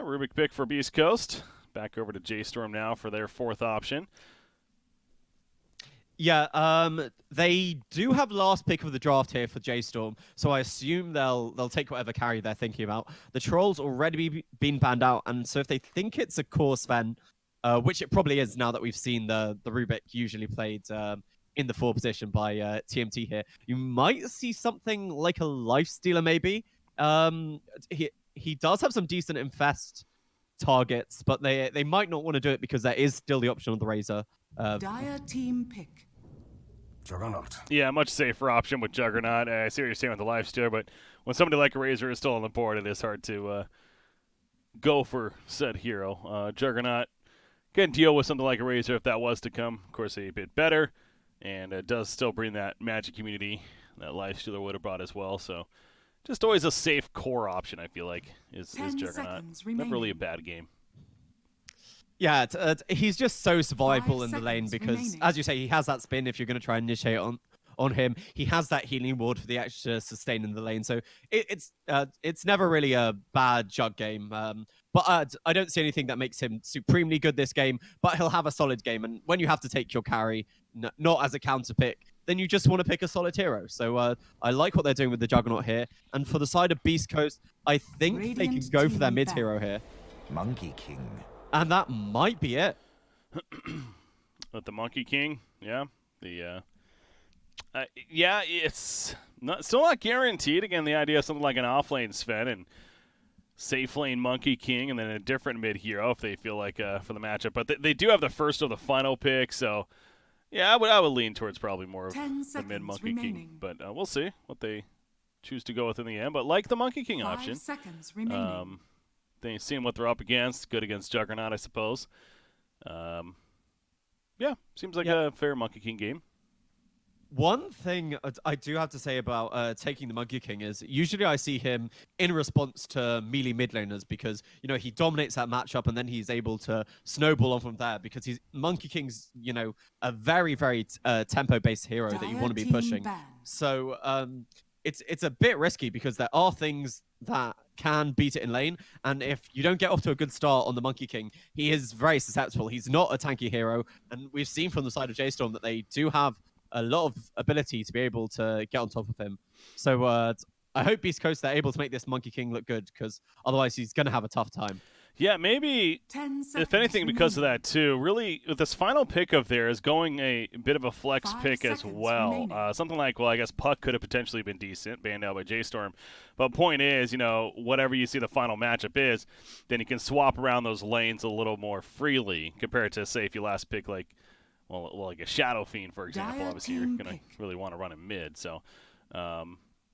Rubik pick for Beast Coast. Back over to J.Storm now for their fourth option. Yeah, they do have last pick of the draft here for J.Storm, so I assume they'll take whatever carry they're thinking about. The Troll's already been banned out, and so if they think it's a core Sven, which it probably is now that we've seen the Rubik usually played in the 4 position by TMT here, you might see something like a Lifestealer maybe. He does have some decent infest targets, but they might not want to do it because there is still the option of the Razor. Dire team pick. Juggernaut. Yeah, much safer option with Juggernaut. I see what you're saying with the Lifestealer, but when somebody like a Razor is still on the board, it is hard to go for said hero. Juggernaut can deal with something like a Razor if that was to come. Of course, a bit better, and it does still bring that magic immunity that Lifestealer would have brought as well. So just always a safe core option, I feel like, is Juggernaut. Not really a bad game. Yeah, he's just so survivable in the lane because, as you say, he has that spin if you're going to try and initiate on him. He has that healing ward for the extra sustain in the lane. So it's never really a bad Jug game. But I don't see anything that makes him supremely good this game, but he'll have a solid game. And when you have to take your carry, not as a counter pick, then you just want to pick a solid hero. So I like what they're doing with the Juggernaut here. And for the side of Beast Coast, I think they can go for their mid hero here. Monkey King. And that might be it. With the Monkey King, yeah. It's still not guaranteed. Again, the idea of something like an offlane Sven and safe lane Monkey King and then a different mid hero if they feel like for the matchup. But they do have the first of the final pick, so yeah, I would lean towards probably more of the mid Monkey King. But we'll see what they choose to go with in the end. But like the Monkey King option. 5 seconds remaining. They seeing what they're up against. Good against Juggernaut, I suppose. Yeah, seems like a fair Monkey King game. One thing I do have to say about taking the Monkey King is usually I see him in response to melee mid laners because, he dominates that matchup and then he's able to snowball on from there because Monkey King's, a very, very tempo-based hero that you want to be pushing. So it's a bit risky because there are things that can beat it in lane, and if you don't get off to a good start on the Monkey King, he is very susceptible. He's not a tanky hero, and we've seen from the side of J.Storm that they do have a lot of ability to be able to get on top of him. So I hope Beast Coast they're able to make this Monkey King look good, because otherwise he's going to have a tough time. Yeah, maybe, if anything, because of that, too. Really, with this final pick of theirs, going a bit of a flex pick as well. Something like, I guess Puck could have potentially been decent, banned out by J.Storm. But point is, whatever you see the final matchup is, then you can swap around those lanes a little more freely compared to, say, if you last pick, like a Shadow Fiend, for example. Obviously, you're going to really want to run him mid. So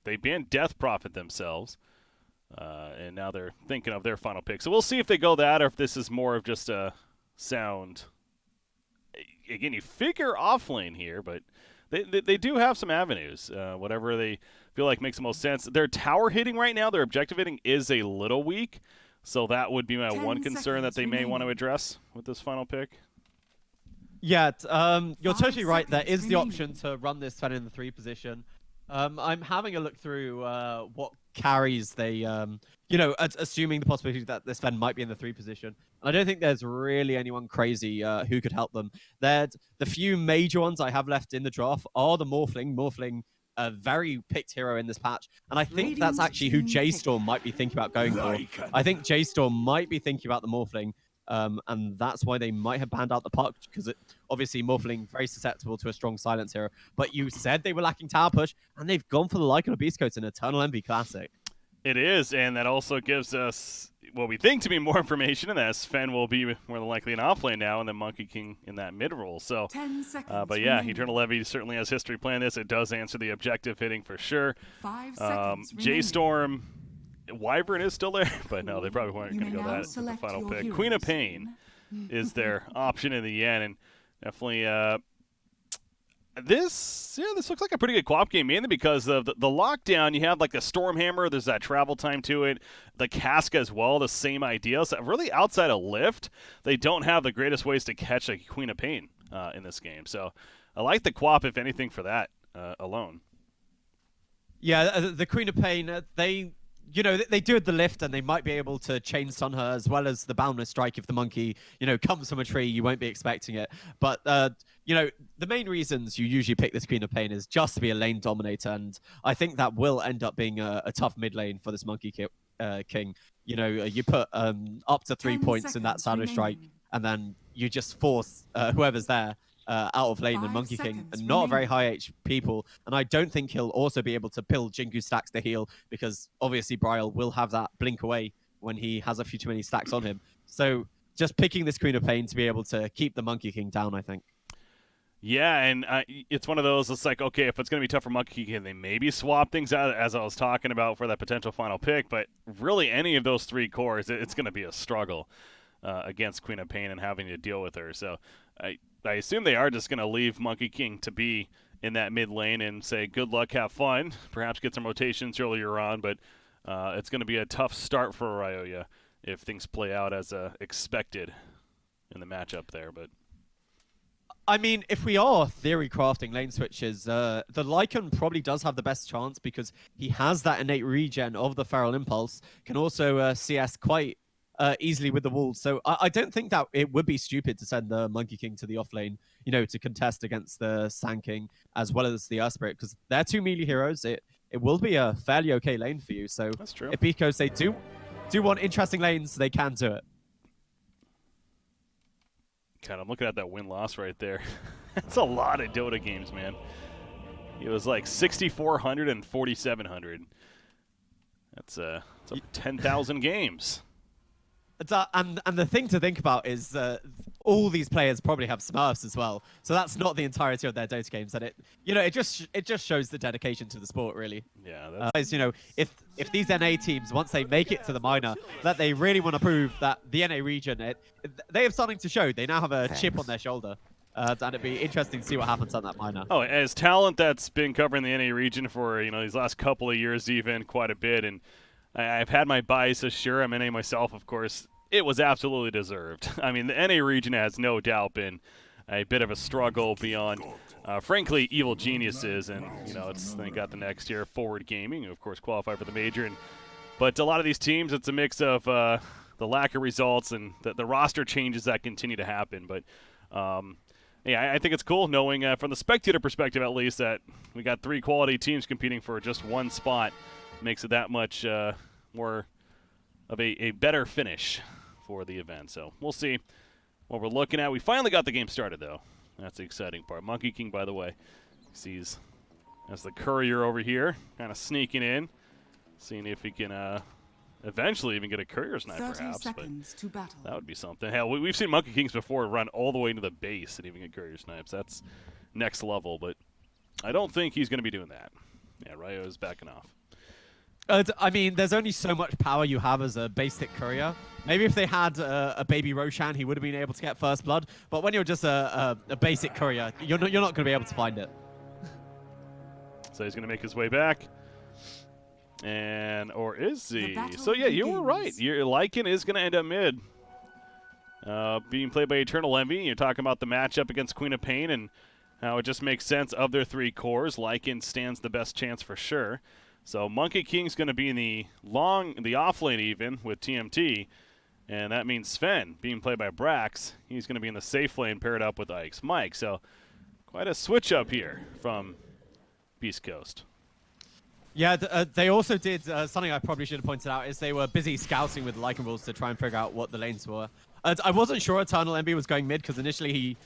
they banned Death Prophet themselves. And now they're thinking of their final pick. So we'll see if they go that or if this is more of just a sound. Again, you figure off lane here, but they do have some avenues. Whatever they feel like makes the most sense. Their tower hitting right now, their objective hitting is a little weak. So that would be my one concern that they may want to address with this final pick. Yeah, you're totally right. There is the option to run this Sven in the 3 position. I'm having a look through what carries they, assuming the possibility that this Sven might be in the 3 position. I don't think there's really anyone crazy who could help them. The few major ones I have left in the draft are the Morphling. Morphling, a very picked hero in this patch. And I think that's actually who J.Storm might be thinking about going for. I think J.Storm might be thinking about the Morphling. And that's why they might have banned out the Puck, because obviously Morphling very susceptible to a strong silence hero. But you said they were lacking tower push, and they've gone for the Lycan of Beast Coast in Eternal Envy Classic. It is, and that also gives us what we think to be more information, and that Sven will be more than likely an offlane now, and then Monkey King in that mid role. So, 10 seconds but yeah, Eternal Envy certainly has history playing this. It does answer the objective hitting for sure. 5 seconds J.Storm, Wyvern is still there, but no, they probably weren't going to go that with the final pick. Heroes. Queen of Pain is their option in the end, and definitely this looks like a pretty good co-op game, mainly because of the lockdown. You have like the Stormhammer, there's that travel time to it, the Casca as well, the same idea. So really outside of Lift, they don't have the greatest ways to catch a Queen of Pain in this game. So I like the co-op, if anything, for that alone. Yeah, the Queen of Pain, you know, they do the lift and they might be able to chain stun her as well as the boundless strike if the monkey, you know, comes from a tree. You won't be expecting it. But, you know, the main reasons you usually pick this Queen of Pain is just to be a lane dominator. And I think that will end up being a tough mid lane for this Monkey King. You know, you put up to 3 points in that Shadow Strike, and then you just force whoever's there out of lane and Monkey King, and not a very high HP pool. And I don't think he'll also be able to build Jinku stacks to heal, because obviously Bryle will have that blink away when he has a few too many stacks on him. So just picking this Queen of Pain to be able to keep the Monkey King down, I think. Yeah, and it's one of those, it's like, okay, if it's going to be tough for Monkey King, they maybe swap things out, as I was talking about for that potential final pick, but really any of those 3 cores, it's going to be a struggle against Queen of Pain and having to deal with her. So I assume they are just going to leave Monkey King to be in that mid lane and say, good luck, have fun, perhaps get some rotations earlier on, but it's going to be a tough start for Ryoya if things play out as expected in the matchup there, but... I mean, if we are theory crafting lane switches, the Lycan probably does have the best chance because he has that innate regen of the Feral Impulse, can also CS quite easily with the walls. So I don't think that it would be stupid to send the Monkey King to the off lane, you know, to contest against the Sand King as well as the Earth Spirit, because they're 2 melee heroes. It will be a fairly okay lane for you. So that's true. If beastcoast they do want interesting lanes, they can do it. God, I'm looking at that win-loss right there. That's a lot of Dota games, man. It was like 6,400 and 4,700. That's 10,000 games. And the thing to think about is all these players probably have Smurfs as well, so that's not the entirety of their Dota games. And it just shows the dedication to the sport, really. Yeah. You know, if these NA teams, once they make it to the minor, that they really want to prove that the NA region, they have something to show. They now have a chip on their shoulder. And it'd be interesting to see what happens on that minor. Oh, as talent that's been covering the NA region for these last couple of years, even quite a bit, and I've had my biases. Sure, I'm NA myself, of course. It was absolutely deserved. I mean, the NA region has no doubt been a bit of a struggle beyond, frankly, evil geniuses. And, they got the next year Forward Gaming, of course, qualify for the major. But a lot of these teams, it's a mix of the lack of results and the roster changes that continue to happen. But, yeah, I think it's cool knowing from the spectator perspective, at least, that we got 3 quality teams competing for just 1 spot. Makes it that much more of a better finish for the event. So we'll see what we're looking at. We finally got the game started, though. That's the exciting part. Monkey King, by the way, sees as the courier over here, kind of sneaking in, seeing if he can eventually even get a courier snipe, perhaps. But that would be something. Hell, we've seen Monkey Kings before run all the way into the base and even get courier snipes. That's next level, but I don't think he's going to be doing that. Yeah, Ryo is backing off. I mean, there's only so much power you have as a basic courier. Maybe if they had a baby Roshan, he would have been able to get first blood. But when you're just a basic courier, you're not going to be able to find it. So he's going to make his way back. Or is he? So yeah, you were right. Your Lycan is going to end up mid. Being played by Eternal Envy. You're talking about the matchup against Queen of Pain and how it just makes sense of their 3 cores. Lycan stands the best chance for sure. So Monkey King's going to be in the off lane even with TMT, and that means Sven, being played by Brax, he's going to be in the safe lane paired up with Ike's Mike. So quite a switch up here from Beast Coast. Yeah, they also did something I probably should have pointed out is they were busy scouting with Lycan rules to try and figure out what the lanes were. I wasn't sure Eternal Envy was going mid because initially he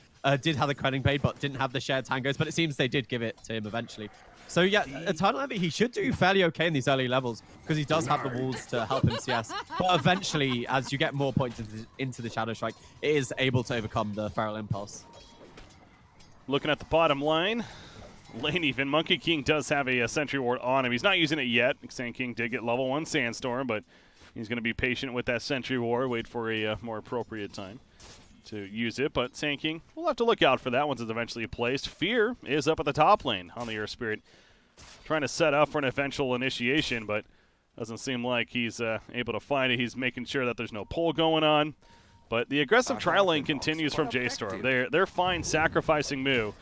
did have the Quelling Blade but didn't have the shared tangos, but it seems they did give it to him eventually. So yeah, Eternal Envy, he should do fairly okay in these early levels because he does have the walls to help him CS. But eventually, as you get more points into the Shadow Strike, it is able to overcome the Feral Impulse. Looking at the bottom line even, Monkey King does have a Sentry Ward on him. He's not using it yet. Sand King did get level 1 Sandstorm, but he's going to be patient with that Sentry Ward, wait for a more appropriate time to use it. But Sand King, we'll have to look out for that once it's eventually placed. Fear is up at the top lane on the Earth Spirit, trying to set up for an eventual initiation, but doesn't seem like he's able to find it. He's making sure that there's no pull going on. But the aggressive trial lane continues from J.Storm. They're fine sacrificing Moo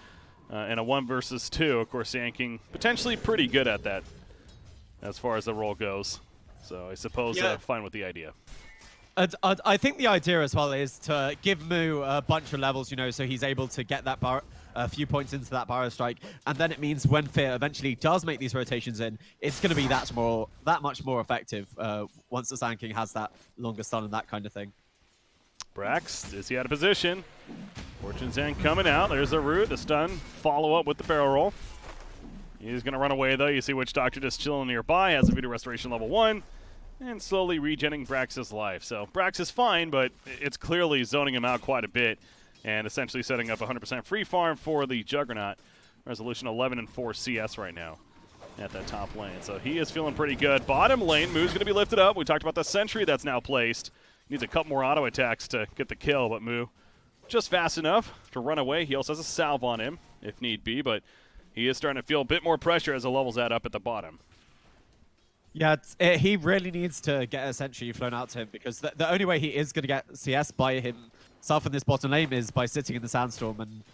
in a 1 versus 2. Of course, Sand King potentially pretty good at that as far as the role goes. So I suppose fine with the idea. I think the idea as well is to give Mu a bunch of levels, you know, so he's able to get that a few points into that Barrow Strike, and then it means when Fear eventually does make these rotations in, it's going to be that much more effective once the Sand King has that longer stun and that kind of thing. Brax, is he out of position? Fortune's End coming out. There's the root, the stun, follow up with the barrel roll. He's going to run away though. You see Witch Doctor just chilling nearby, has a Voodoo Restoration level 1. And slowly regenerating Brax's life. So Brax is fine, but it's clearly zoning him out quite a bit and essentially setting up 100% free farm for the Juggernaut. Resolution 11 and 4 CS right now at that top lane. So he is feeling pretty good. Bottom lane, Moo's going to be lifted up. We talked about the sentry that's now placed. Needs a couple more auto attacks to get the kill, but Moo just fast enough to run away. He also has a salve on him if need be, but he is starting to feel a bit more pressure as the levels add up at the bottom. Yeah, he really needs to get a sentry flown out to him, because the only way he is going to get CS by himself in this bottom lane is by sitting in the Sandstorm. And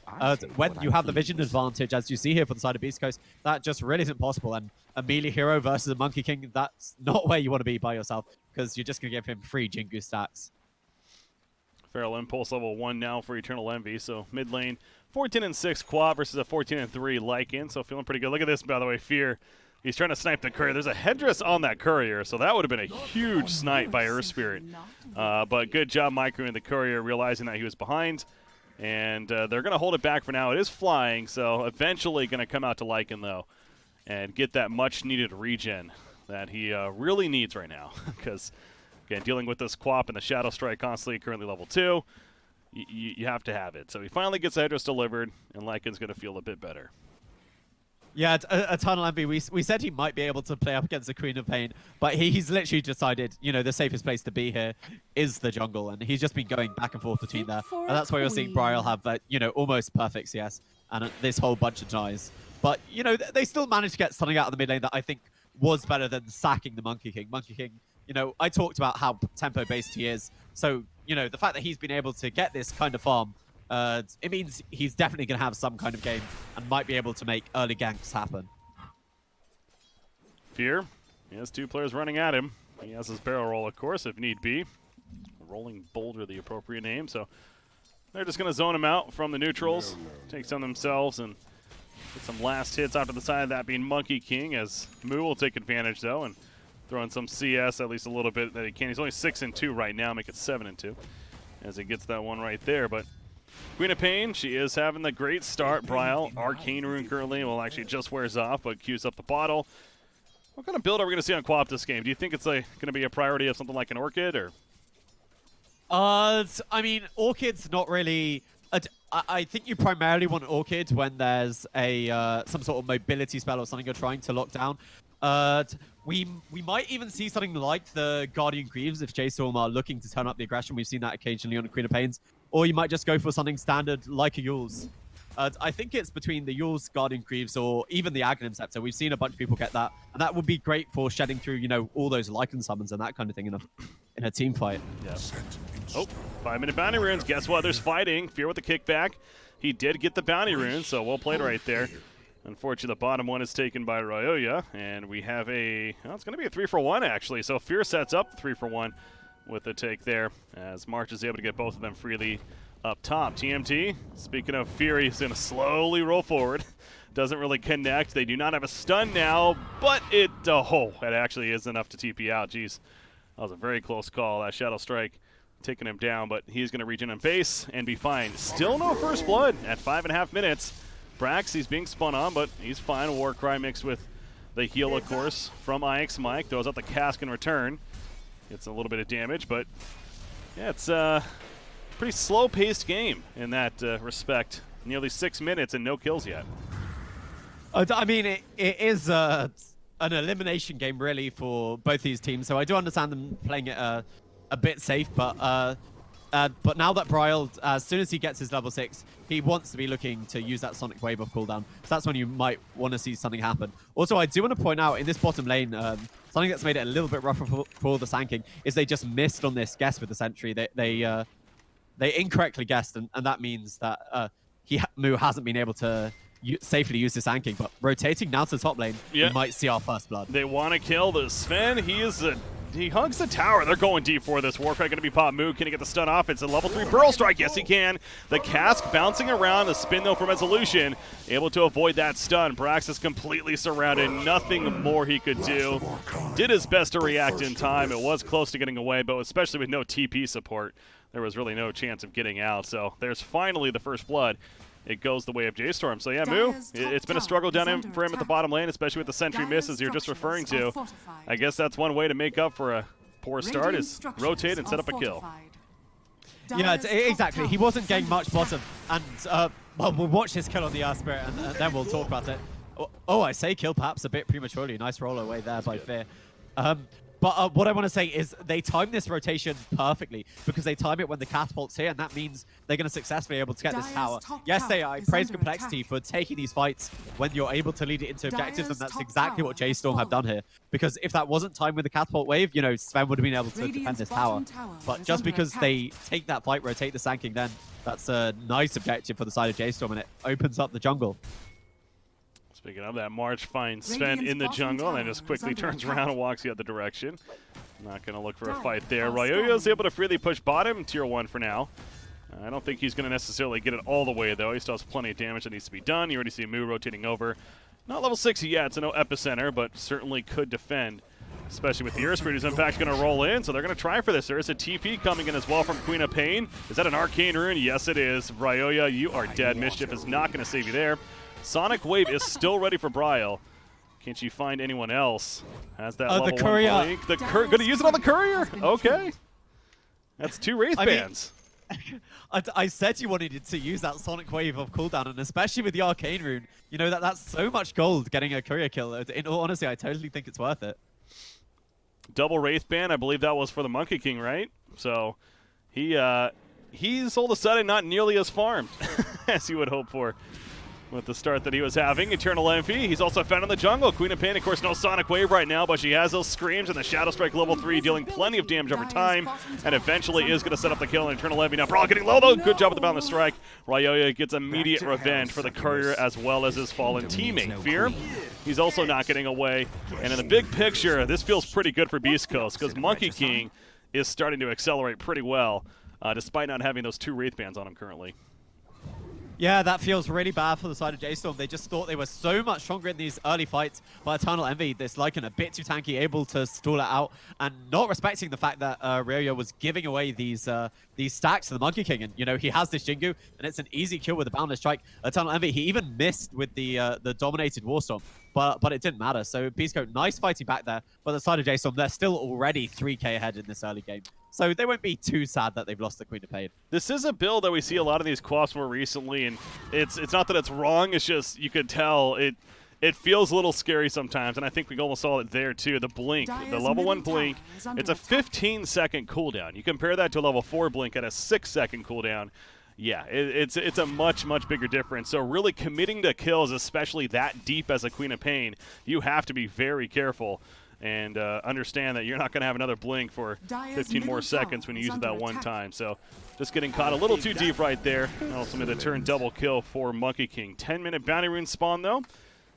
when you have the vision advantage, as you see here for the side of Beast Coast, that just really isn't possible. And a melee hero versus a Monkey King, that's not where you want to be by yourself, because you're just going to give him free Jingu stacks. Feral Impulse level 1 now for Eternal Envy. So mid lane, 14 and 6 Quad versus a 14 and 3 Lycan. So feeling pretty good. Look at this, by the way, Fear. He's trying to snipe the courier. There's a headdress on that courier, so that would have been a huge snipe by Earth Spirit. But good job microing the courier, realizing that he was behind. And they're going to hold it back for now. It is flying, so eventually going to come out to Lycan, though, and get that much-needed regen that he really needs right now. Because, again, dealing with this Quap and the Shadow Strike constantly, currently level 2, you have to have it. So he finally gets the headdress delivered, and Lycan's going to feel a bit better. Yeah, Eternal Envy, we said he might be able to play up against the Queen of Pain, but he's literally decided, you know, the safest place to be here is the jungle, and he's just been going back and forth between there. And that's why you're seeing Brial have, you know, almost perfect CS, and this whole bunch of denies. But, you know, they still managed to get something out of the mid lane that I think was better than sacking the Monkey King. Monkey King, you know, I talked about how tempo-based he is, so, you know, the fact that he's been able to get this kind of farm, it means he's definitely going to have some kind of game and might be able to make early ganks happen. Fear, he has 2 players running at him. He has his barrel roll, of course, if need be. Rolling Boulder, the appropriate name. So they're just going to zone him out from the neutrals, take some themselves, and get some last hits after the side of that being Monkey King, as Moo will take advantage, though, and throw in some CS, at least a little bit that he can. He's only 6 and 2 right now, make it 7 and 2, as he gets that one right there. But Queen of Pain, she is having the great start. Brial, Arcane Rune currently, well, actually just wears off, but queues up the bottle. What kind of build are we going to see on Quap this game? Do you think it's going to be a priority of something like an Orchid, or? I mean, Orchid's not really... I think you primarily want Orchid when there's some sort of mobility spell or something you're trying to lock down. We might even see something like the Guardian Greaves if J.Storm are looking to turn up the aggression. We've seen that occasionally on the Queen of Pains. Or you might just go for something standard like a Yule's. I think it's between the Yule's, Guardian Greaves, or even the Aghanim Scepter. We've seen a bunch of people get that. And that would be great for shedding through, you know, all those Lycan summons and that kind of thing in a team fight. Yeah. Oh, 5-minute bounty runes. Guess what? There's fighting. Fear with the kickback. He did get the bounty rune, so well played right there. Unfortunately, the bottom one is taken by Ryoya, and we have it's going to be a 3-for-1, actually. So Fear sets up 3-for-1 with the take there, as March is able to get both of them freely up top. TMT, speaking of Fury, is going to slowly roll forward. Doesn't really connect. They do not have a stun now, but it actually is enough to TP out. Jeez, that was a very close call. That Shadow Strike taking him down, but he's going to regen in base and be fine. Still no first blood at 5.5 minutes. Brax, he's being spun on, but he's fine. Warcry mixed with the heal, of course, from IX Mike. Throws out the cask in return. Gets a little bit of damage, but yeah, it's a pretty slow-paced game in that respect. Nearly 6 minutes and no kills yet. I mean, it is an elimination game, really, for both these teams, so I do understand them playing it a bit safe, but now that Brial, as soon as he gets his level 6, he wants to be looking to use that Sonic Wave of cooldown. So that's when you might want to see something happen. Also, I do want to point out, in this bottom lane, something that's made it a little bit rougher for the Sand King is they just missed on this guess with the Sentry. They incorrectly guessed, and that means that Mu hasn't been able to safely use the Sand King. But rotating now to the top lane, we might see our first blood. They want to kill the Sven. He is a he hugs the tower. They're going deep for this. Warcry going to be pop move. Can he get the stun off? It's a level 3 Burrow Strike. Yes, he can. The cask bouncing around. The spin, though, from Resolution. Able to avoid that stun. Brax is completely surrounded. Nothing more he could do. Did his best to react in time. It was close to getting away, but especially with no TP support, there was really no chance of getting out. So there's finally the first blood. It goes the way of J.Storm. So yeah, Moo, it's been a struggle down for him at the bottom lane, especially with the sentry misses you're just referring to. I guess that's one way to make up for a poor start is rotate and set up a kill. Yeah, exactly. He wasn't getting much bottom. And, well, we'll watch his kill on the Spirit, and then we'll talk about it. Oh, I say kill perhaps a bit prematurely. Nice roll away there by Fear. But what I want to say is they time this rotation perfectly because they time it when the catapult's here, and that means they're going to successfully be able to get this tower. Yes, I praise Complexity for taking these fights when you're able to lead it into objectives, and that's exactly what J.Storm have done here. Because if that wasn't timed with the catapult wave, you know, Sven would have been able to defend this tower. But just because they take that fight, rotate the Sanking, then that's a nice objective for the side of J.Storm, and it opens up the jungle. Speaking of that, March finds Sven in the jungle and then just quickly turns around and walks the other direction. Not going to look for a fight there. Ryoyo is able to freely push bottom, tier 1 for now. I don't think he's going to necessarily get it all the way, though. He still has plenty of damage that needs to be done. You already see Moo rotating over. Not level 6 yet, so no epicenter, but certainly could defend, especially with the Earth Spirit, who's in fact going to roll in, so they're going to try for this. There is a TP coming in as well from Queen of Pain. Is that an Arcane Rune? Yes, it is. Ryoyo, you are dead. Mischief is not going to save you there. Sonic Wave is still ready for Bryle. Can't you find anyone else? Has that level the courier. 1 blink? Going to use it on the courier? Okay. That's 2 Wraith Bands. I said you wanted to use that Sonic Wave of cooldown, and especially with the Arcane Rune, you know, that's so much gold getting a courier kill. In all honesty, I totally think it's worth it. Double Wraith Band, I believe that was for the Monkey King, right? So he's all of a sudden not nearly as farmed as you would hope for with the start that he was having. Eternal Envy, he's also found in the jungle. Queen of Pain, of course, no Sonic Wave right now, but she has those screams and the Shadow Strike level 3, dealing plenty of damage over time, and eventually is going to set up the kill on Eternal Envy. Now, Brawl getting low, though. Good job with the Boundless Strike. Ryoyo gets immediate revenge for the courier as well as his fallen teammate. Fear, he's also not getting away. And in the big picture, this feels pretty good for Beast Coast, because Monkey King is starting to accelerate pretty well, despite not having those 2 Wraith Bands on him currently. Yeah, that feels really bad for the side of J.Storm. They just thought they were so much stronger in these early fights, but Eternal Envy, this Lycan a bit too tanky, able to stall it out, and not respecting the fact that Ryoyo was giving away these stacks to the Monkey King. And, you know, he has this Jingu, and it's an easy kill with a Boundless Strike. Eternal Envy, he even missed with the dominated Warstorm, but it didn't matter. So Beastcoast, nice fighting back there, but the side of J.Storm, they're still already 3k ahead in this early game. So they won't be too sad that they've lost the Queen of Pain. This is a build that we see a lot of these co-ops more recently, and it's not that it's wrong, it's just you could tell it feels a little scary sometimes, and I think we almost saw it there too. The blink, the level 1 blink, it's a 15-second cooldown. You compare that to a level 4 blink at a 6-second cooldown. Yeah, it's a much bigger difference. So really committing to kills, especially that deep as a Queen of Pain, you have to be very careful and understand that you're not going to have another blink for 15 more seconds when you use it that one time. So just getting caught a little too deep right there. Also made a turn double kill for Monkey King. 10-minute bounty rune spawn, though.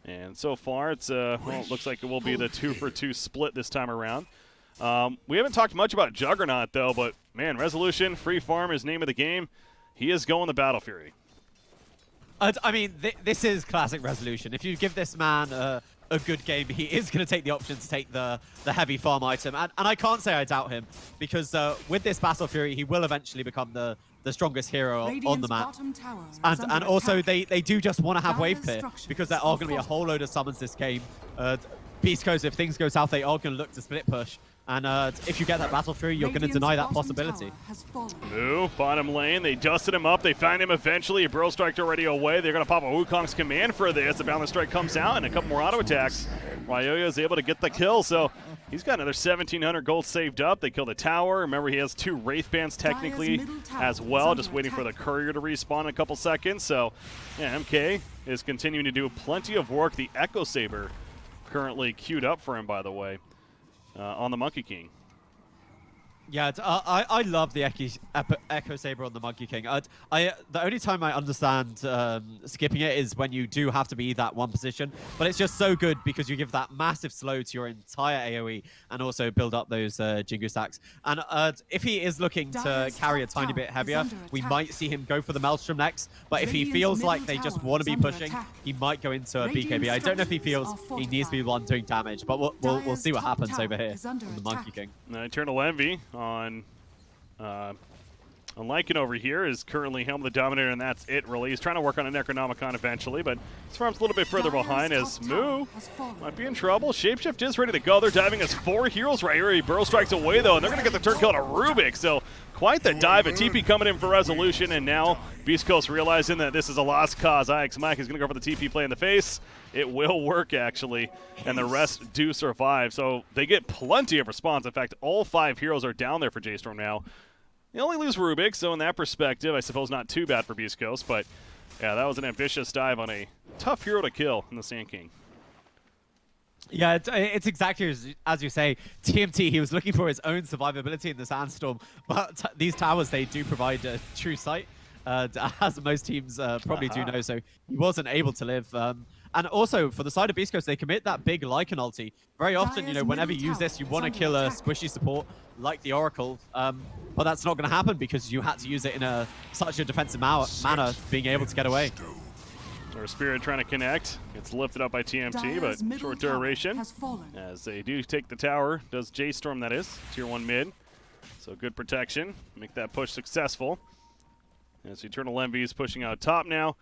And so far, it's well, it looks like it will be the 2-for-2 split this time around. We haven't talked much about Juggernaut, though, but, man, Resolution, free farm is name of the game. He is going the Battle Fury. I mean, this is classic Resolution. If you give this man a good game, he is going to take the option to take the heavy farm item. And I can't say I doubt him, because with this Battle Fury, he will eventually become the strongest hero on the map. And also, they do just want to have wave clear, because there are going to be a whole load of summons this game. Beast Coast, if things go south, they are going to look to split push. And if you get that Battle Fury, you're going to deny that possibility. Moo, bottom lane, they dusted him up, they found him eventually. Burrow Strike already away. They're going to pop a Wukong's command for this. The Boundless Strike comes out and a couple more auto attacks. Ryoyo is able to get the kill, so he's got another 1,700 gold saved up. They kill the tower. Remember, he has 2 Wraith Bands technically as well, just waiting for the courier to respawn in a couple seconds. So, yeah, MK is continuing to do plenty of work. The Echo Saber currently queued up for him, by the way. On the Monkey King. Yeah, I love the Echo Saber on the Monkey King. The only time I understand skipping it is when you do have to be that one position, but it's just so good because you give that massive slow to your entire AoE and also build up those Jingu stacks. And if he is looking to carry a tiny bit heavier, we might see him go for the Maelstrom next. But if he feels like they just want to be pushing, he might go into a BKB. I don't know if he feels he needs to be the one doing damage, but we'll see what happens over here on the Monkey King. Eternal Envy on Lycan over here is currently Helm the Dominator, and that's it, really. He's trying to work on a Necronomicon eventually, but his farm's a little bit further behind as Moo might be in trouble. Shapeshift is ready to go. They're diving as 4 heroes right here. He Burrow Strikes away, though, and they're going to get the turn kill to Rubik, so quite the dive. A TP coming in for resolution, and now Beast Coast realizing that this is a lost cause. IX Mike is going to go for the TP play in the face. It will work, actually, and the rest do survive. So they get plenty of response. In fact, all 5 heroes are down there for J.Storm now. They only lose Rubik, so in that perspective, I suppose not too bad for Beast Coast. But, yeah, that was an ambitious dive on a tough hero to kill in the Sand King. Yeah, it's exactly as you say. TMT, he was looking for his own survivability in the Sandstorm, but these towers, they do provide a true sight, as most teams probably do know, so he wasn't able to live. And also, for the side of Beast Coast, they commit that big Lycan ulti. Very often, you know, whenever you use this, you want to kill a squishy support like the Oracle, but that's not going to happen because you had to use it in such a defensive manner, being able to get away. Our Spirit trying to connect. It's lifted up by TMT, but short duration. As they do take the tower, does J.Storm, that is, tier 1 mid. So good protection, make that push successful. As Eternal Envy is pushing out top now,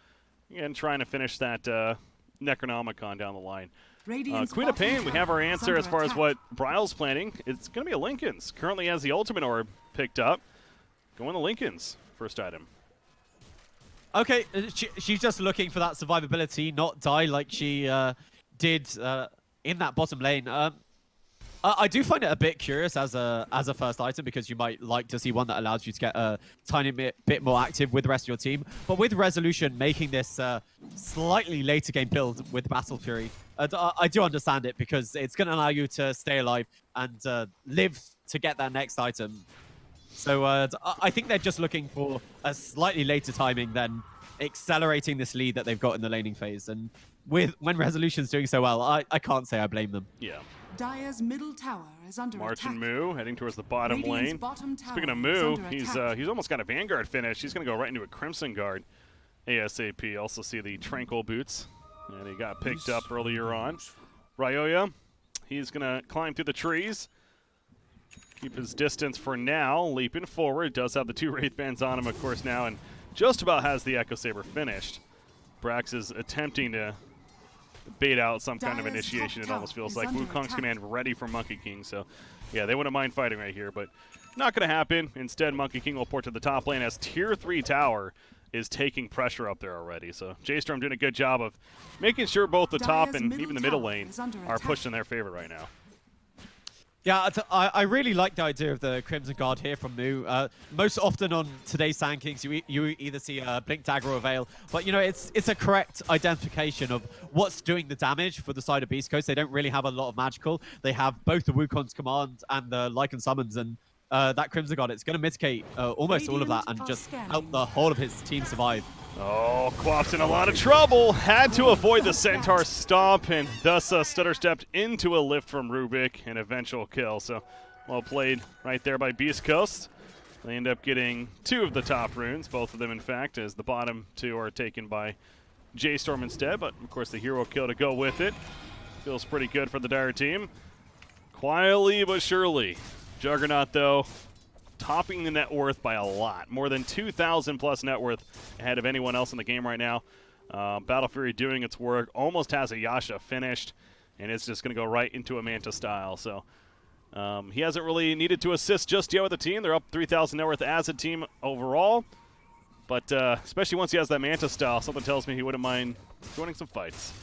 again trying to finish that Necronomicon down the line. Queen of Pain, we have our answer as far as what Bryle's planning. It's going to be a Linken's. Currently has the Ultimate Orb picked up. Going to Linken's first item. Okay, she's just looking for that survivability, not die like she did in that bottom lane. I do find it a bit curious as a first item because you might like to see one that allows you to get a tiny bit more active with the rest of your team. But with Resolution making this slightly later game build with Battle Fury, I do understand it because it's going to allow you to stay alive and live to get that next item. So I think they're just looking for a slightly later timing than accelerating this lead that they've got in the laning phase. And when Resolution's doing so well, I can't say I blame them. Yeah. Dire's middle tower is under March attack. and Moo heading towards the bottom lane. Speaking of Moo, he's almost got a Vanguard finish. He's going to go right into a Crimson Guard ASAP. Also see the Tranquil Boots, and he got picked up earlier on. Ryoya, he's going to climb through the trees. Keep his distance for now, leaping forward. Does have the 2 Wraith Bands on him, of course, now, and just about has the Echo Saber finished. Brax is attempting to bait out some kind of initiation, it almost feels like. Wukong's command ready for Monkey King, so yeah, they wouldn't mind fighting right here, but not going to happen. Instead, Monkey King will port to the top lane as tier 3 tower is taking pressure up there already. So J.Storm doing a good job of making sure both the top and even the middle lane are pushed in their favor right now. Yeah, I really like the idea of the Crimson Guard here from Moo. Most often on today's Sand Kings, you either see a Blink Dagger or a Veil, but you know it's a correct identification of what's doing the damage for the side of Beast Coast. They don't really have a lot of magical. They have both the Wukong's command and the Lycan summons, and that Crimson Guard, it's going to mitigate almost all of that and just help the whole of his team survive. Oh, Quap's in a lot of trouble. Had to avoid the Centaur stomp, and thus stutter stepped into a lift from Rubik, an eventual kill. So, well played right there by Beast Coast. They end up getting 2 of the top runes, both of them, in fact, as the bottom 2 are taken by J.Storm instead. But, of course, the hero kill to go with it. Feels pretty good for the Dire team. Quietly but surely. Juggernaut, though, topping the net worth by a lot. More than 2,000 plus net worth ahead of anyone else in the game right now. Battle Fury doing its work. Almost has a Yasha finished, and it's just going to go right into a Manta style. So he hasn't really needed to assist just yet with the team. They're up 3,000 net worth as a team overall. But especially once he has that Manta style, something tells me he wouldn't mind joining some fights.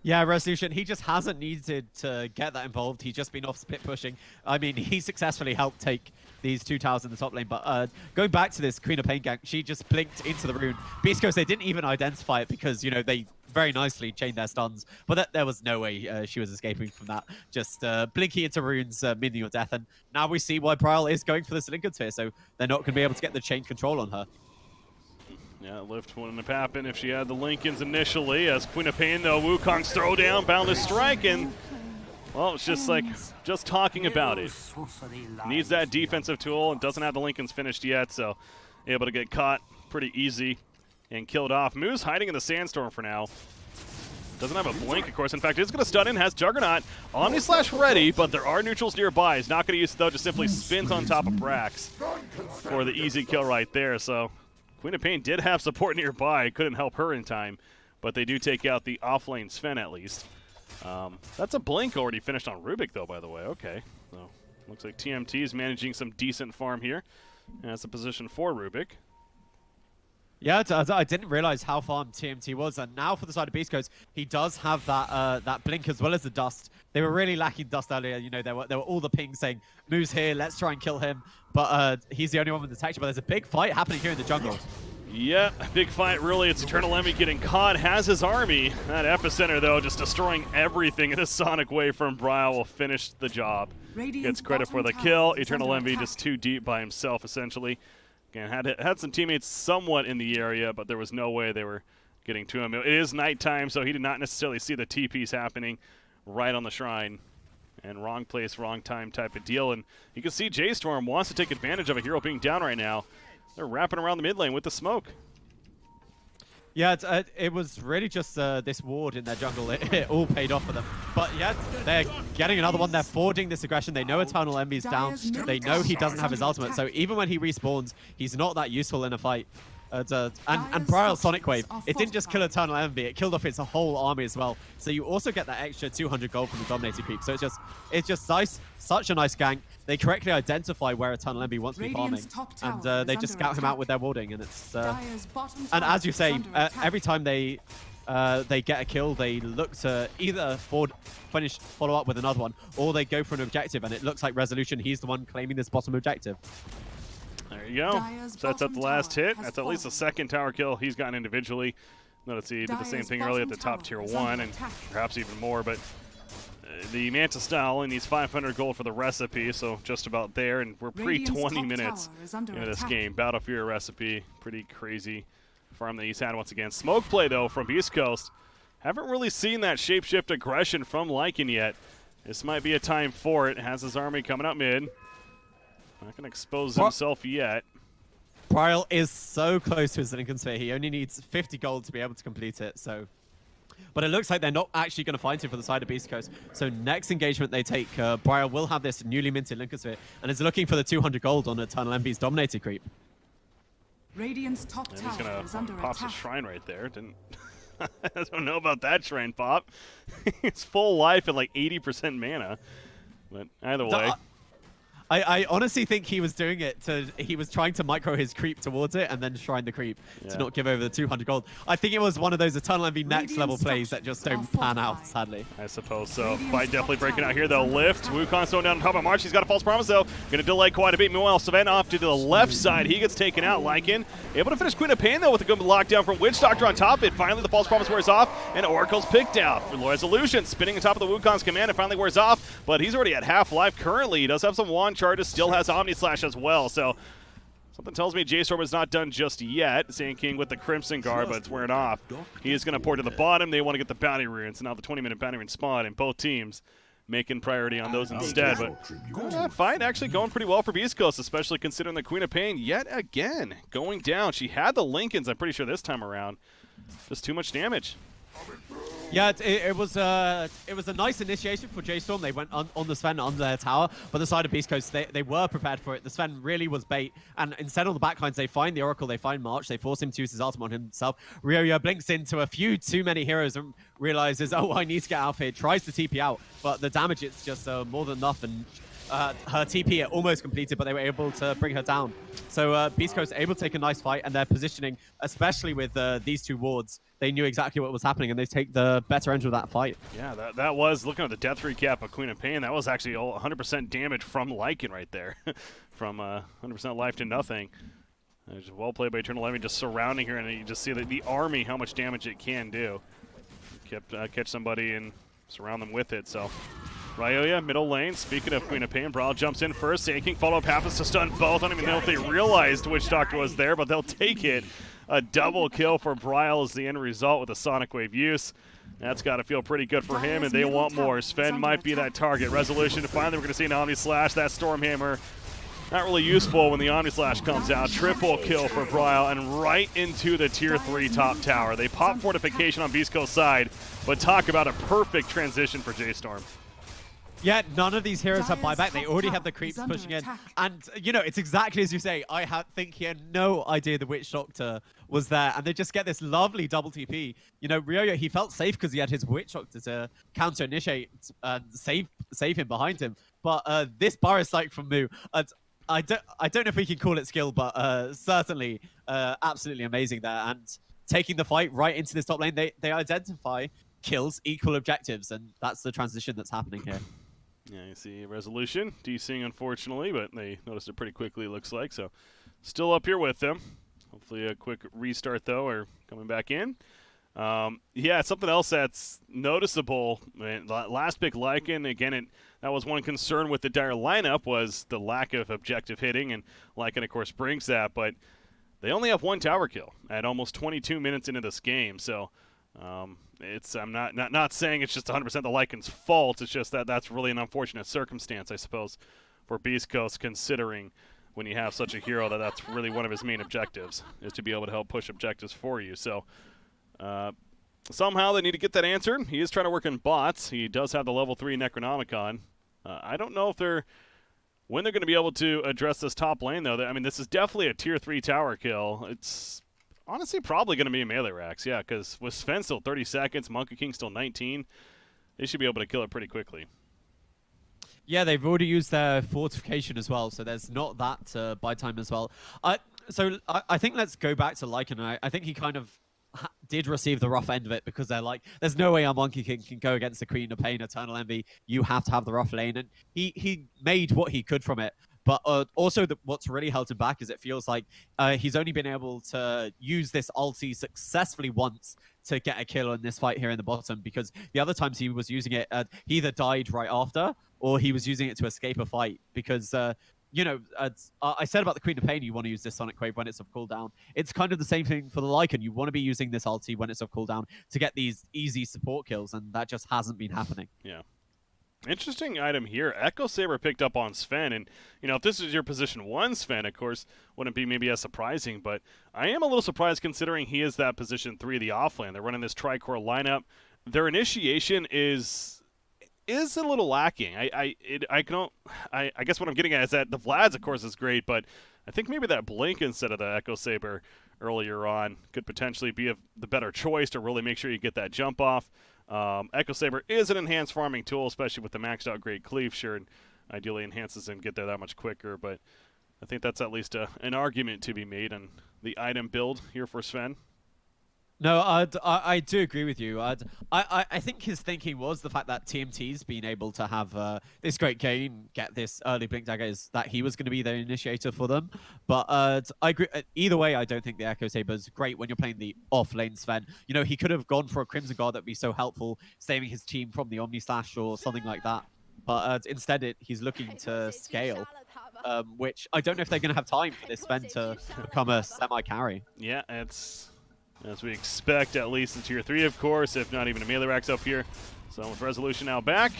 Yeah, Resolution, he just hasn't needed to get that involved. He's just been off pit pushing. I mean, he successfully helped take these 2 towers in the top lane. But going back to this Queen of Pain gank, she just blinked into the rune. Beast Coast, they didn't even identify it because, you know, they very nicely chained their stuns, but there was no way she was escaping from that. Just blinking into runes, meaning your death. And now we see why Bryle is going for this Lincoln Sphere, so they're not going to be able to get the chain control on her. Yeah, lift wouldn't have happened if she had the Lincolns initially. As Queen of Pain, though, Wukong's throw down, Boundless Strike, and well, it's just like, just talking about it. Needs that defensive tool and doesn't have the Lincolns finished yet, so able to get caught pretty easy and killed off. Moose hiding in the Sandstorm for now. Doesn't have a blink, of course. In fact, it's going to stun in, has Juggernaut. Omni-Slash ready, but there are neutrals nearby. He's not going to use it, though, just simply spins on top of Brax for the easy kill right there. So Queen of Pain did have support nearby. Couldn't help her in time, but they do take out the offlane Sven at least. That's a blink already finished on Rubik, though, by the way. Okay, so looks like TMT is managing some decent farm here. And that's a position for Rubik. Yeah, I didn't realize how farm TMT was, and now for the side of Beast Coast, he does have that blink as well as the dust. They were really lacking dust earlier. You know, there were all the pings saying, "Moo's here, let's try and kill him," but he's the only one with detection. But there's a big fight happening here in the jungle. Yeah, big fight, really. It's Eternal Envy getting caught, has his army. That Epicenter, though, just destroying everything in a sonic way from Bryle will finish the job. Gets credit for the kill. Eternal Envy just too deep by himself, essentially. Again, had some teammates somewhat in the area, but there was no way they were getting to him. It is nighttime, so he did not necessarily see the TPs happening right on the shrine. And wrong place, wrong time type of deal. And you can see J.Storm wants to take advantage of a hero being down right now. They're wrapping around the mid lane with the smoke. Yeah, it was really just this ward in their jungle. It all paid off for them. But yeah, they're getting another one. They're forwarding this aggression. They know Eternal Envy's down. They know he doesn't have his ultimate. So even when he respawns, he's not that useful in a fight. And Bryle's Sonic Wave, it didn't just kill Eternal Envy, it killed off its whole army as well. So you also get that extra 200 gold from the Dominator creep. So it's just nice, such a nice gank. They correctly identify where Eternal Envy wants to be farming, and they just scout him out with their warding. And it's and as you say, every time they get a kill, they look to either follow up with another one, or they go for an objective. And it looks like Resolution, he's the one claiming this bottom objective. There you go. Sets up the last hit. That's at least the second tower kill he's gotten individually. Notice he did the same thing early at the top tier 1, and perhaps even more, but the Manta style only needs 500 gold for the recipe, so just about there, and we're pre-20 minutes into this game. Battle Fury recipe, pretty crazy farm that he's had once again. Smoke play, though, from Beast Coast. Haven't really seen that shapeshift aggression from Lycan yet. This might be a time for it. Has his army coming up mid. Not going to expose himself yet. Bryle is so close to his Lincoln Sphere. He only needs 50 gold to be able to complete it. So, but it looks like they're not actually going to find him for the side of Beast Coast. So next engagement they take, Bryle will have this newly minted Lincoln Sphere and is looking for the 200 gold on Eternal Envy's Dominator creep. Radiant's top and tower he's going is under to pop attack. his shrine right there. Didn't I don't know about that shrine pop. It's full life at like 80% mana. But either way. I honestly think he was doing it he was trying to micro his creep towards it and then shrine the creep to not give over the 200 gold. I think it was one of those Eternal Envy next level plays that just don't pan out, sadly. I suppose so. Fight definitely breaking out here, though. Lift. Wukong's throwing down on top of March. He's got a false promise, though. Going to delay quite a bit. Meanwhile, Sven off to the left side. He gets taken out. Lycan able to finish Queen of Pain, though, with a good lockdown from Witch Doctor on top of it. Finally, the false promise wears off, and Oracle's picked out. For Resolution, spinning on top of the Wukong's command, and finally wears off, but he's already at half life currently. He does have some wand charges, still has Omni-Slash as well, so something tells me J.Storm is not done just yet. Sand King with the Crimson Guard, but it's wearing off. He is going to port to the bottom. They want to get the bounty runes, and now the 20-minute bounty rune spawn, and both teams making priority on those instead. But that fight actually going pretty well for Beast Coast, especially considering the Queen of Pain yet again going down. She had the Lincolns, I'm pretty sure, this time around. Just too much damage. Yeah, it was a nice initiation for J.Storm. They went on the Sven on their tower, but the side of Beast Coast, they were prepared for it. The Sven really was bait, and instead on the backlines, they find the Oracle, they find March, they force him to use his ultimate on himself. Ryoya blinks into a few too many heroes and realizes, oh, I need to get out of here, tries to TP out, but the damage is just more than enough, and her TP almost completed, but they were able to bring her down. So Beast Coast able to take a nice fight, and their positioning, especially with these two wards, they knew exactly what was happening, and they take the better end of that fight. Yeah, that was, looking at the death recap of Queen of Pain, that was actually 100% damage from Lycan right there. From 100% life to nothing. Just well played by Eternal Envy, just surrounding her, and you just see the army, how much damage it can do. catch somebody and surround them with it. So Ryoya, middle lane. Speaking of Queen of Pain, Brawl jumps in first. Sanking follow-up happens to stun both. I don't even know if they realized Witch Doctor was there, but they'll take it. A double kill for Bryle is the end result with the Sonic Wave use. That's got to feel pretty good for him, and they want more. Sven might be that target. Resolution, finally we're going to see an Omni Slash. That Stormhammer, not really useful when the Omni Slash comes out. Triple kill for Bryle, and right into the Tier 3 top tower. They pop Fortification on Beast Coast side, but talk about a perfect transition for J.Storm. Yeah, none of these heroes have buyback. They already have the creeps pushing in. And, you know, it's exactly as you say. I think he had no idea the Witch Doctor was there. And they just get this lovely double TP. You know, Ryoya, he felt safe because he had his Witch Doctor to counter-initiate and save him behind him. But this Bar Strike from Mu, I don't know if we can call it skill, but certainly absolutely amazing there. And taking the fight right into this top lane, they identify kills, equal objectives. And that's the transition that's happening here. Yeah, you see Resolution DCing, unfortunately, but they noticed it pretty quickly, it looks like. So still up here with them. Hopefully a quick restart, though, or coming back in. Yeah, something else that's noticeable. Last pick, Lycan, again, that was one concern with the Dire lineup was the lack of objective hitting, and Lycan, of course, brings that. But they only have one tower kill at almost 22 minutes into this game. So I'm not saying it's just 100% the Lycan's fault. It's just that that's really an unfortunate circumstance, I suppose, for Beast Coast, considering when you have such a hero that's really one of his main objectives, is to be able to help push objectives for you. So somehow they need to get that answered. He is trying to work in bots. He does have the level 3 Necronomicon. I don't know if when they're going to be able to address this top lane, though. I mean, this is definitely a Tier 3 tower kill. It's honestly probably going to be a melee racks, yeah, because with Sven still 30 seconds, Monkey King still 19, they should be able to kill it pretty quickly. Yeah, they've already used their fortification as well, so there's not that buy time as well. So I think let's go back to Lycan. I think he kind of did receive the rough end of it because they're like, there's no way our Monkey King can go against the Queen of Pain, Eternal Envy. You have to have the rough lane, and he made what he could from it. But also, what's really held him back is it feels like he's only been able to use this ulti successfully once to get a kill in this fight here in the bottom, because the other times he was using it, he either died right after or he was using it to escape a fight. Because, you know, I said about the Queen of Pain, you want to use this Sonic Wave when it's off cooldown. It's kind of the same thing for the Lycan. You want to be using this ulti when it's off cooldown to get these easy support kills, and that just hasn't been happening. Yeah. Interesting item here. Echo Saber picked up on Sven, and you know, if this is your position 1 Sven, of course, wouldn't be maybe as surprising, but I am a little surprised considering he is that position 3, the offlane. They're running this tri-core lineup. Their initiation is a little lacking. I guess what I'm getting at is that the Vlad's, of course, is great, but I think maybe that Blink instead of the Echo Saber earlier on could potentially be the better choice to really make sure you get that jump off. Echo Saber is an enhanced farming tool, especially with the maxed out Great Cleave. Sure, and ideally enhances him, get there that much quicker, but I think that's at least an argument to be made on the item build here for Sven. No, I do agree with you. I think his thinking was the fact that TMT's been able to have this great game, get this early Blink Dagger, is that he was going to be the initiator for them. But I agree. Either way, I don't think the Echo Saber is great when you're playing the off-lane Sven. You know, he could have gone for a Crimson Guard that would be so helpful, saving his team from the Omni Slash or something like that. But instead, he's looking to scale, which I don't know if they're going to have time for this Sven to become a semi-carry. Yeah, it's as we expect, at least in Tier 3, of course, if not even a melee racks up here. So with Resolution now back,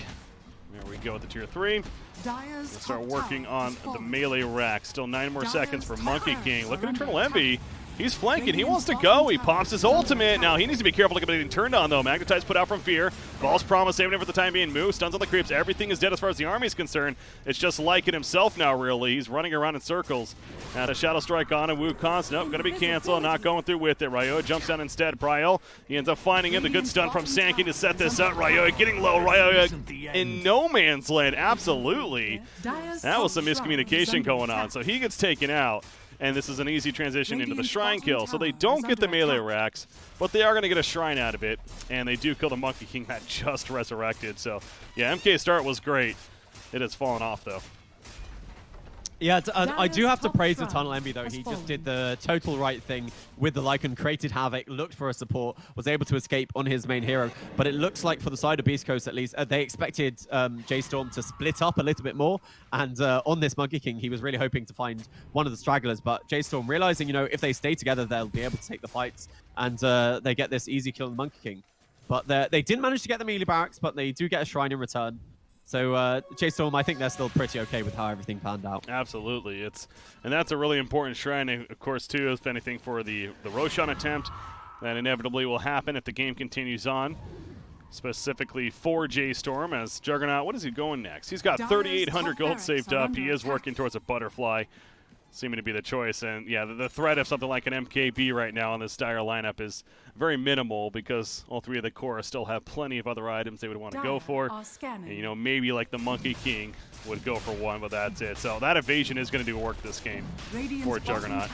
there we go with the Tier 3. We'll start working on the melee rack. Still 9 more seconds for Monkey King. Look at Eternal Envy. He's flanking. He wants to go. He pops his ultimate. Now he needs to be careful to get getting turned on, though. Magnetite's put out from Fear. False Promise saving him for the time being. Move. Stuns on the creeps. Everything is dead as far as the army's concerned. It's just Lycan himself now, really. He's running around in circles. Now a Shadow Strike on and Wukong's. Nope, going to be canceled. Not going through with it. Ryoya jumps down instead. Bryle, he ends up finding it. The good stun from Sanking to set this up. Ryoya getting low. Ryoya in no man's land. Absolutely. That was some miscommunication going on. So he gets taken out. And this is an easy transition into the Shrine kill. So they don't get the melee racks, but they are going to get a Shrine out of it. And they do kill the Monkey King that just resurrected. So, yeah, MK start was great. It has fallen off, though. Yeah, I do have to praise the Tunnel Envy, though. He just did the total right thing with the Lycan, created havoc, looked for a support, was able to escape on his main hero. But it looks like for the side of Beast Coast, at least, they expected J.Storm to split up a little bit more. And on this Monkey King, he was really hoping to find one of the stragglers. But J.Storm realizing, if they stay together, they'll be able to take the fights. And they get this easy kill on the Monkey King. But they didn't manage to get the melee barracks, but they do get a shrine in return. So J.Storm, I think they're still pretty okay with how everything panned out. Absolutely. And that's a really important shrine, of course, too, if anything, for the Roshan attempt. That inevitably will happen if the game continues on. Specifically for J.Storm, as Juggernaut, what is he going next? He's got 3,800 gold saved up. He is working towards a butterfly, seeming to be the choice. And yeah, the threat of something like an MKB right now on this dire lineup is very minimal because all three of the core still have plenty of other items they would want to go for. And, maybe like the Monkey King would go for one, but that's it. So that evasion is going to do work this game for Juggernaut.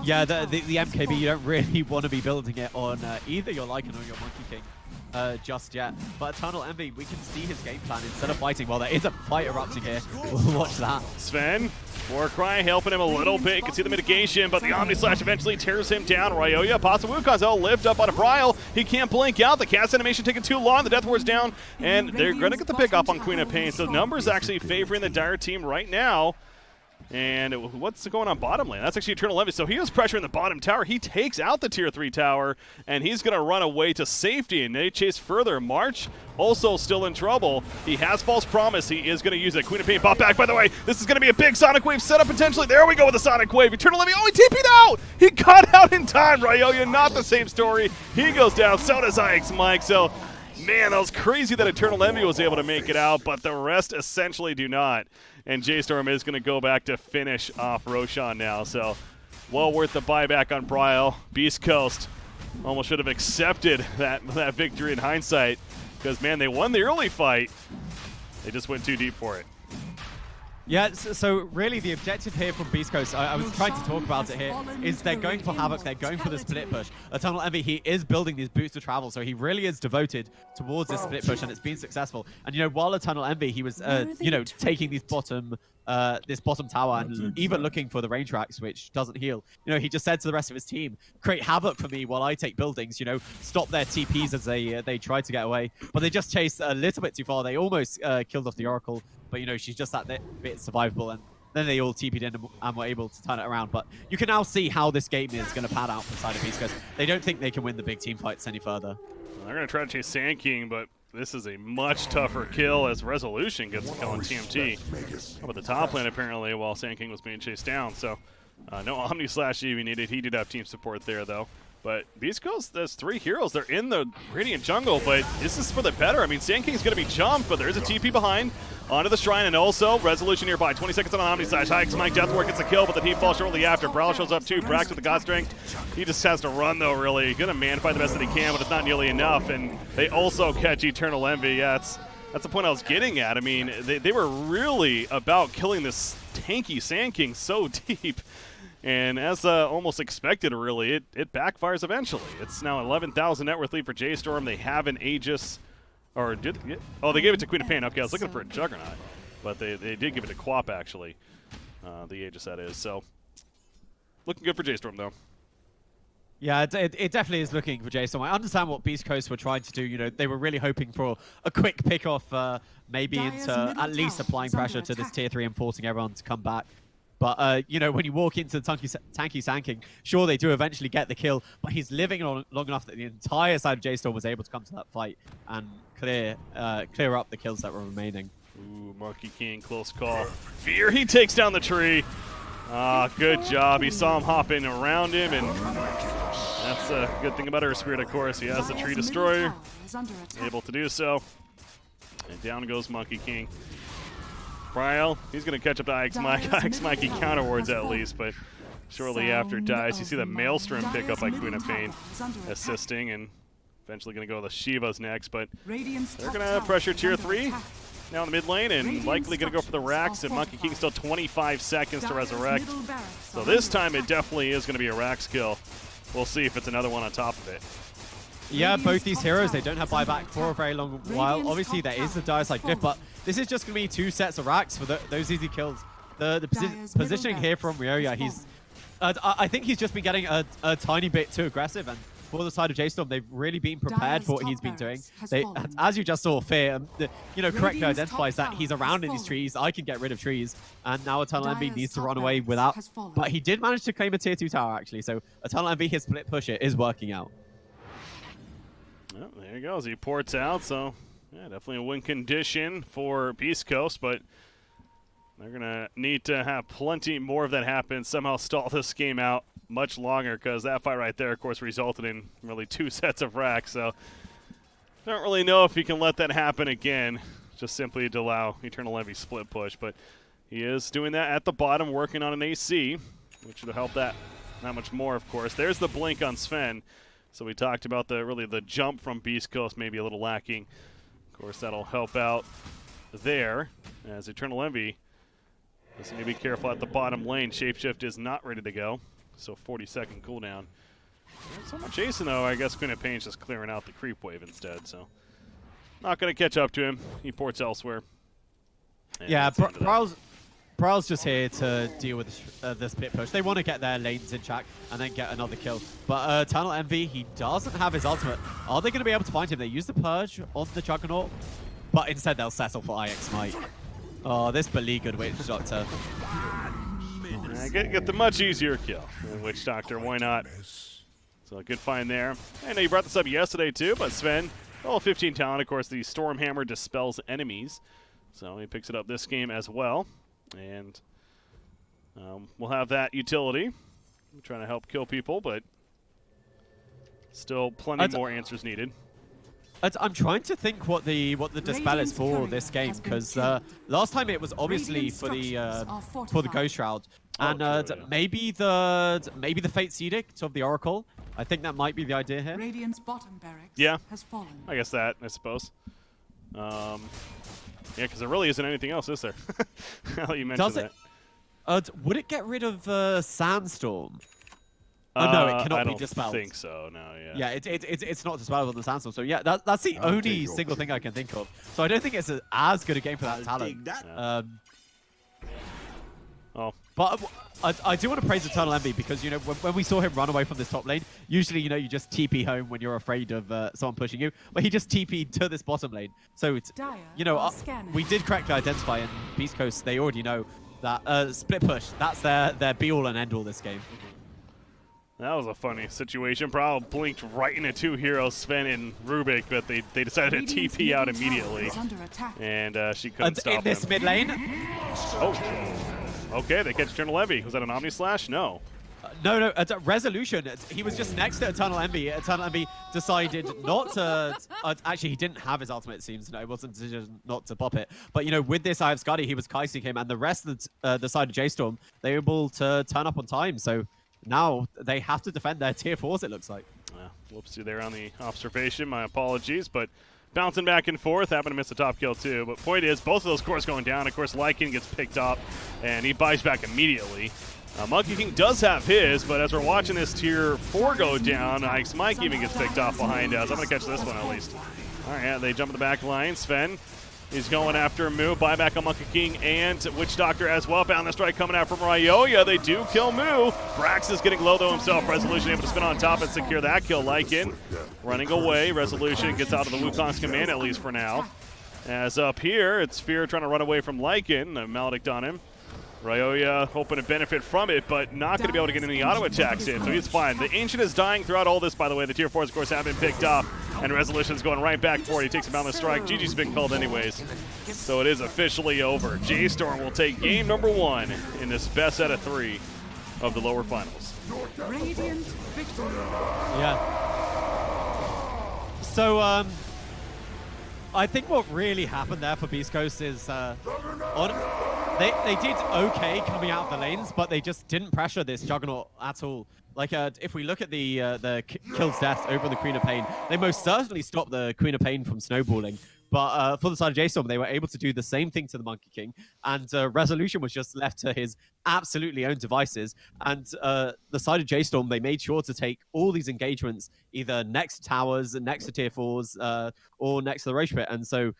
Yeah, the MKB, you don't really want to be building it on either your Lycan or your Monkey King just yet. But Eternal Envy, we can see his game plan. Instead of fighting, well, there is a fight erupting here. We'll watch that. Sven, Warcry helping him a little bit. You can see the mitigation, but the Omni Slash eventually tears him down. Ryoya, possible Wukazel lift up on a Bryle. He can't blink out. The cast animation taking too long. The Death Ward's down, and they're going to get the pick off on Queen of Pain. So numbers actually favoring the Dire team right now. And what's going on bottom lane? That's actually Eternal Envy. So he was pressuring the bottom tower. He takes out the tier 3 tower, and he's going to run away to safety, and they chase further. March also still in trouble. He has False Promise. He is going to use it. Queen of Pain pop back, by the way. This is going to be a big Sonic Wave setup potentially. There we go with the Sonic Wave. Eternal Envy, he TP'd out! He got out in time. Ryoya, not the same story. He goes down. So does IX Mike. So, man, that was crazy that Eternal Envy was able to make it out, but the rest essentially do not. And J.Storm is going to go back to finish off Roshan now. So, well worth the buyback on Bryle. Beast Coast almost should have accepted that victory in hindsight. Because, man, they won the early fight. They just went too deep for it. Yeah, so really the objective here from Beast Coast, I was trying to talk about it here, is they're going for Havoc, they're going for the split push. Eternal Envy, he is building these boots to travel, so he really is devoted towards this split push, and it's been successful. And, while Eternal Envy, he was, taking these this bottom tower and even looking for the range racks, which doesn't heal. He just said to the rest of his team, create havoc for me while I take buildings, stop their TPs as they try to get away. But they just chased a little bit too far. They almost killed off the Oracle. But, she's just that bit survivable, and then they all TP'd in and were able to turn it around. But you can now see how this game is going to pan out for the side of Beast Coast. They don't think they can win the big team fights any further. Well, they're going to try to chase Sand King, but this is a much tougher kill as Resolution gets the kill on TMT. How about the top lane, apparently, while Sand King was being chased down. So, no Omni Slash even needed. He did have team support there, though. But Beast Coast, there's 3 heroes. They're in the Radiant jungle, but this is for the better. I mean, Sand King's going to be jumped, but there is a TP behind onto the Shrine, and also Resolution nearby. 20 seconds on Omni Slash. IX Mike Deathward gets the kill, but the team falls shortly after. Brawl shows up too. Brax with the God Strength. He just has to run, though, really. Going to man fight the best that he can, but it's not nearly enough. And they also catch Eternal Envy. Yeah, that's the point I was getting at. I mean, they were really about killing this tanky Sand King so deep. And as almost expected, really, it backfires eventually. It's now 11,000 net worth lead for J.Storm. They have an Aegis. Or did they gave it to Queen of Pain. Okay, I was looking for a Juggernaut. But they did give it to Quap, actually. The Aegis, that is. So, looking good for J.Storm, though. Yeah, it definitely is looking for J.Storm. I understand what Beast Coast were trying to do. They were really hoping for a quick pick-off, maybe into at least applying pressure to this Tier 3 and forcing everyone to come back. But, when you walk into the tanky Sand King, sure, they do eventually get the kill, but he's living long enough that the entire side of J.Storm was able to come to that fight and clear up the kills that were remaining. Ooh, Monkey King, close call. Fear, he takes down the tree. Good job. He saw him hopping around him, and that's a good thing about her spirit, of course. He has the tree destroyer, able to do so. And down goes Monkey King. Bryle, he's going to catch up to IX Mike. IX Mike, he counter wards at least, but shortly after dies. You see the Maelstrom pick up by Queen of Pain, assisting, and eventually going to go to the Shivas next, but they're going to pressure Tier 3 now in the mid lane, and likely going to go for the Rax, and Monkey King still 25 seconds to resurrect. So this time it definitely is going to be a Rax kill. We'll see if it's another one on top of it. Yeah, both these heroes, they don't have buyback for a very long while. Obviously, there is the dire side cliff, but this is just going to be 2 sets of racks for those easy kills. The positioning here from Ryoya, he's... I think he's just been getting a tiny bit too aggressive, and for the side of J.Storm, they've really been prepared for what he's been doing. They, as you just saw, Fear, correctly identifies that he's around in these trees. I can get rid of trees, and now Eternal Envy needs to run away without... But he did manage to claim a tier 2 tower, actually, so Eternal Envy, his split push, it is working out. Well, there he goes. He ports out, so yeah, definitely a win condition for Beast Coast, but they're going to need to have plenty more of that happen, somehow stall this game out much longer, because that fight right there, of course, resulted in really 2 sets of racks, so don't really know if he can let that happen again, just simply to allow Eternal Envy split push, but he is doing that at the bottom, working on an AC, which will help that not much more, of course. There's the blink on Sven. So we talked about the jump from Beast Coast maybe a little lacking. Of course, that'll help out there as Eternal Envy just need to be careful at the bottom lane. Shapeshift is not ready to go, so 40-second cooldown. So much Jason, though. I guess Queen of Pain's just clearing out the creep wave instead, so not going to catch up to him. He ports elsewhere. And yeah, Prowl's just here to deal with the split push. They want to get their lanes in check and then get another kill. But Eternal Envy, he doesn't have his ultimate. Are they going to be able to find him? They use the Purge on the Juggernaut, but instead they'll settle for IX Might. Oh, this beleaguered Witch Doctor. Get the much easier kill than Witch Doctor. Why not? So a good find there. I know you brought this up yesterday too, but Sven, 15 talent. Of course, the Storm Hammer dispels enemies. So he picks it up this game as well. And we'll have that utility. I'm trying to help kill people, but still plenty more answers needed. I'm trying to think what the dispel is for this game, because last time it was obviously for the Ghost Shroud, and maybe the Fate's Edict of the Oracle. I think that might be the idea here. Radiant's bottom barracks has fallen. I guess that, I suppose. Yeah, because there really isn't anything else, is there? Now you mentioned that. Would it get rid of Sandstorm? Oh, no, it cannot be dispelled. I don't think so, no, yeah. Yeah, it's not dispelled with the Sandstorm, so yeah, that's the only single thing I can think of. So I don't think it's as good a game for that talent. Yeah. But I do want to praise Eternal Envy because, when we saw him run away from this top lane, usually, you just TP home when you're afraid of someone pushing you. But he just TP'd to this bottom lane. So, it's, we did correctly identify in Beast Coast, they already know that split push, that's their be-all and end-all this game. That was a funny situation. Probably blinked right into 2 heroes, Sven and Rubik, but they decided to TP out immediately. And she couldn't stop in this him. mid lane. Oh. Okay, they catch Eternal Envy. Was that an Omni Slash? No. No, Resolution. He was just next to Eternal Envy. Eternal Envy decided not to... actually, he didn't have his ultimate, it seems. No, it wasn't a decision not to pop it. But, with this Eye of Skadi, he was Kaising him, and the rest of the side of J.Storm, they were able to turn up on time. So now they have to defend their tier 4s, it looks like. Whoopsie there on the observation. My apologies, but... Bouncing back and forth, happened to miss the top kill too. But point is, both of those cores going down. Of course, Lycan gets picked up, and he buys back immediately. Monkey King does have his, but as we're watching this tier 4 go down, Ike's Mike even gets picked off behind us. I'm going to catch this one at least. All right, they jump in the back line. Sven, he's going after Moo. Buyback on Monkey King and Witch Doctor as well. Bound the strike coming out from Ryoya. They do kill Moo. Brax is getting low though himself. Resolution able to spin on top and secure that kill. Lycan running away. Resolution gets out of the Wukong's command at least for now. As up here, it's Fear trying to run away from Lycan. A Maledict on him. Ryoya hoping to benefit from it, but not going to be able to get any auto attacks in, so he's fine. The Ancient is dying throughout all this, by the way. The tier 4s, of course, have been picked up, and Resolution's going right back for it. He takes a boundless strike. GG's been called anyways, so it is officially over. J.Storm will take game number 1 in this best out of 3 of the lower finals. Radiant victory. Yeah. So, I think what really happened there for Beast Coast is they did okay coming out of the lanes, but they just didn't pressure this Juggernaut at all. Like, if we look at the kills deaths over the Queen of Pain, they most certainly stopped the Queen of Pain from snowballing. But for the side of J.Storm, they were able to do the same thing to the Monkey King, and Resolution was just left to his absolutely own devices. And the side of J.Storm, they made sure to take all these engagements either next to towers, next to tier 4s, or next to the Roche Pit. And so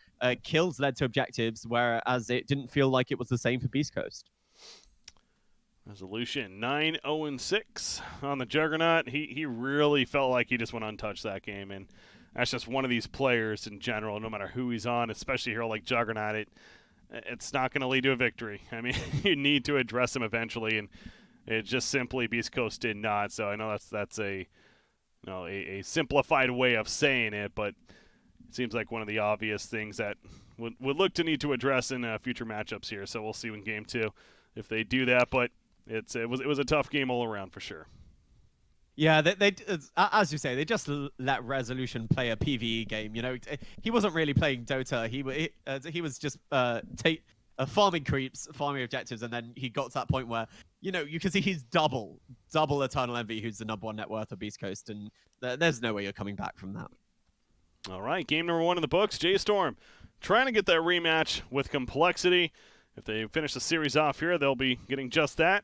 kills led to objectives, whereas it didn't feel like it was the same for Beast Coast. Resolution 9-0-6 on the Juggernaut. He really felt like he just went untouched that game, and that's just one of these players in general, no matter who he's on, especially a hero like Juggernaut, it's not going to lead to a victory. I mean, you need to address him eventually, and it just simply Beast Coast did not. So I know that's a simplified way of saying it, but it seems like one of the obvious things that would look to need to address in future matchups here. So we'll see in Game 2 if they do that, but it was a tough game all around for sure. Yeah, they as you say, they just let Resolution play a PvE game. You know, he wasn't really playing Dota. He was just farming creeps, farming objectives, and then he got to that point where, you know, you can see he's double Eternal Envy, who's the #1 net worth of Beast Coast, and there's no way you're coming back from that. All right, game number 1 in the books. J.Storm trying to get that rematch with Complexity. If they finish the series off here, they'll be getting just that.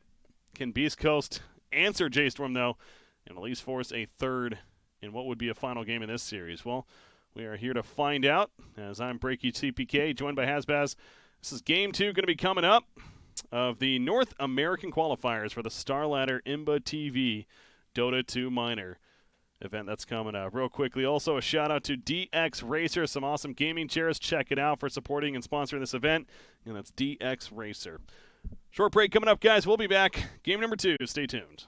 Can Beast Coast answer J.Storm, though, and at least force a third in what would be a final game in this series? Well, we are here to find out, as I'm BreakyCPK, joined by Hasbaz. This is Game 2 going to be coming up of the North American Qualifiers for the StarLadder ImbaTV Dota 2 Minor event that's coming up. Real quickly, also a shout-out to DX Racer, some awesome gaming chairs. Check it out for supporting and sponsoring this event, and that's DX Racer. Short break coming up, guys. We'll be back. Game number 2. Stay tuned.